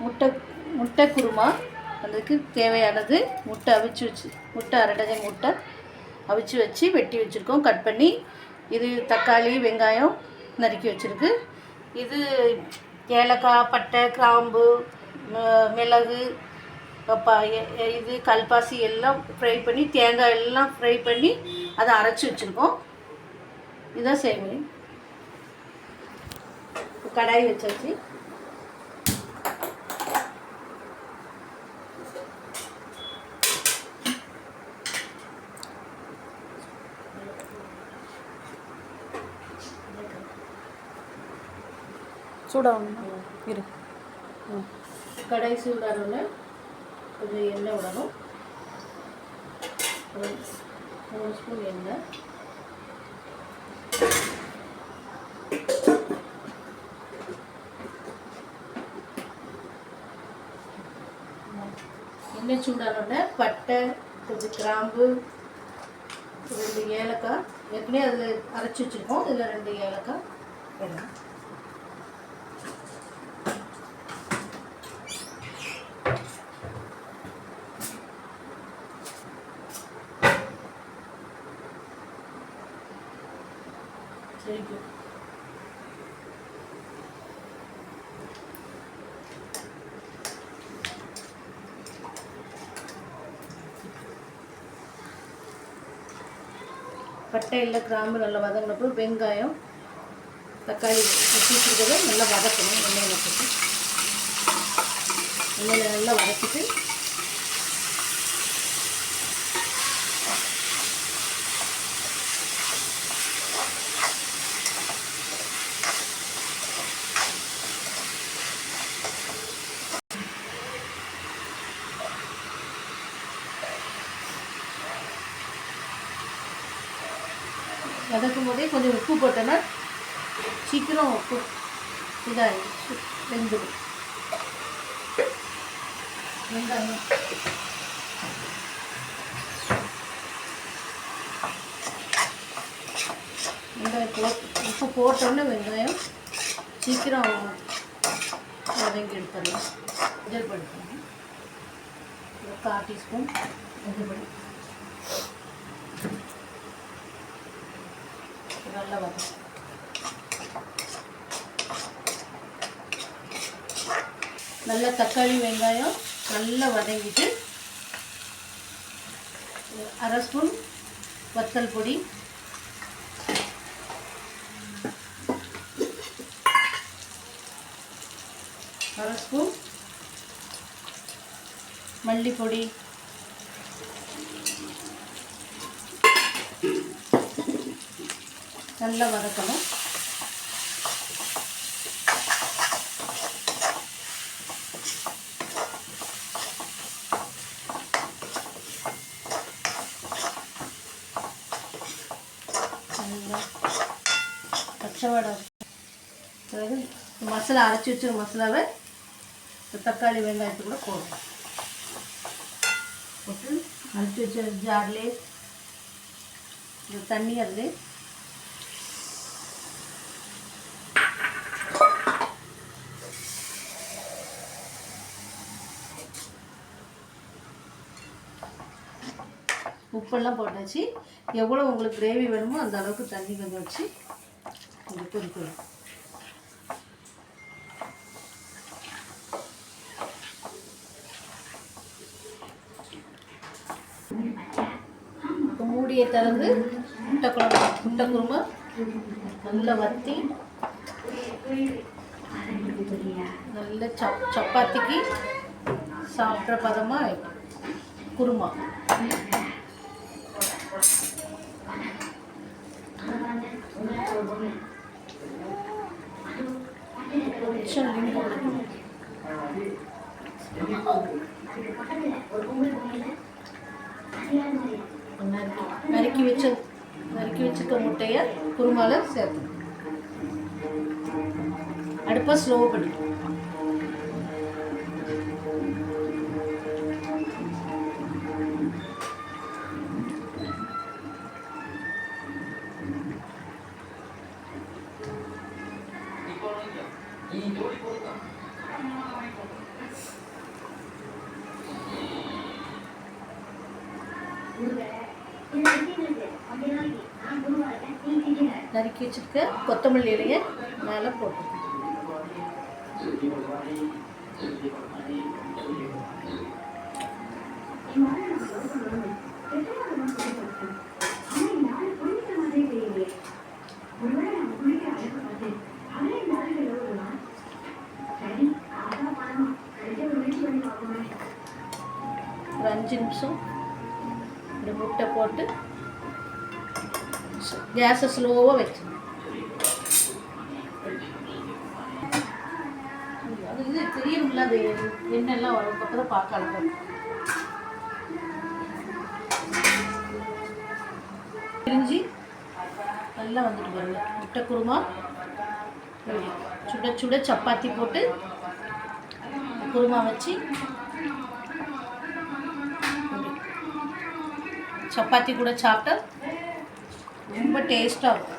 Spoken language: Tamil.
முட்டை முட்டை குருமா. அதுக்கு தேவையானது முட்டை முட்டை 1/2 டஜன் முட்டை அவிச்சு வச்சு வெட்டி வச்சுருக்கோம், கட் பண்ணி. இது தக்காளி வெங்காயம் நறுக்கி வச்சுருக்கு. இது ஏலக்காய் பட்டை கிராம்பு மிளகு இது கல்பாசி எல்லாம் ஃப்ரை பண்ணி, தேங்காய் எல்லாம் ஃப்ரை பண்ணி அதை அரைச்சி வச்சுருக்கோம். இதுதான் செய்முறை. கடாய் வச்சாச்சு. சூடாகணும் இரு. கடாய் சூடானோடனே கொஞ்சம் எண்ணெய் விடணும். 3 ஸ்பூன் எண்ணெய். எண்ணெய் சூடானோடனே பட்டை கொஞ்சம் கிராம்பு 2 ஏலக்காய் ஏற்கனவே அதில் அரைச்சி வச்சுருக்கோம். இதில் 2 ஏலக்காய் வேணும். பட்டை இல்லை கிராம்பு நல்லா வதங்கினப்போ வெங்காயம் தக்காளி வச்சு வச்சுருக்கிறத நல்லா வதக்கணும். எண்ணெயில் போட்டு எண்ணெயில் நல்லா வதக்கிட்டு வதக்கும் போதே கொஞ்சம் உப்பு போட்டோன்னா சீக்கிரம் இதாகி வெந்துடும். வெங்காயம் உப்பு போட்டோன்னே வெங்காயம் சீக்கிரம் வதங்கி எடுத்துடலாம். மஞ்சள் படுத்தணும் 1/4 டீஸ்பூன் மஞ்சள் பொடி. நல்லா வதக்கும். நல்லா தக்காளி வெங்காயம் நல்லா வதங்கிட்டு 1/2 ஸ்பூன் வத்தல் பொடி, 1/2 ஸ்பூன் மல்லிப்பொடி, நல்லா வதக்கணும். நல்லா பச்சை வாடை. அதாவது மசாலா அரைச்சி வச்ச மசாலாவை தக்காளி வெங்காயத்து கூட போடணும். போட்டு அரைச்சி வச்ச ஜார்லேயே இந்த தண்ணி அதில் உப்பெல்லாம் போட்டாச்சு. எவ்வளோ உங்களுக்கு கிரேவி வேணுமோ அந்த அளவுக்கு தண்ணி கொஞ்சம் வச்சு கொஞ்சம் கொதிக்கணும். மூடியை திறந்து முட்டை குருமா நல்லா வற்றி நல்ல சப்பாத்திக்கு சாப்பிட்ற பதமாக குருமா. கொஞ்சம் நறுக்கி வச்சுக்க முட்டையை குருமால சேர்த்து அடுப்பை ஸ்லோ பண்ணி நறுக்கி வச்சுருக்க கொத்தமல்லி இலையை மேலே போட்டு ஒரு 5 நிமிஷம் இந்த முட்டை போட்டு கேஸை ஸ்லோவாக வச்சு அது இது தெரியும்ல, அது எண்ணெய்லாம் வரும் பக்கம் பார்க்க அழகாக பிரிஞ்சு நல்லா வந்துட்டு பாருங்க. முட்டை குருமா சுட சுட சப்பாத்தி போட்டு குருமா வச்சு சப்பாத்தி கூட சாப்பிட்டா ரொம்ப டேஸ்ட்டாக இருக்கும்.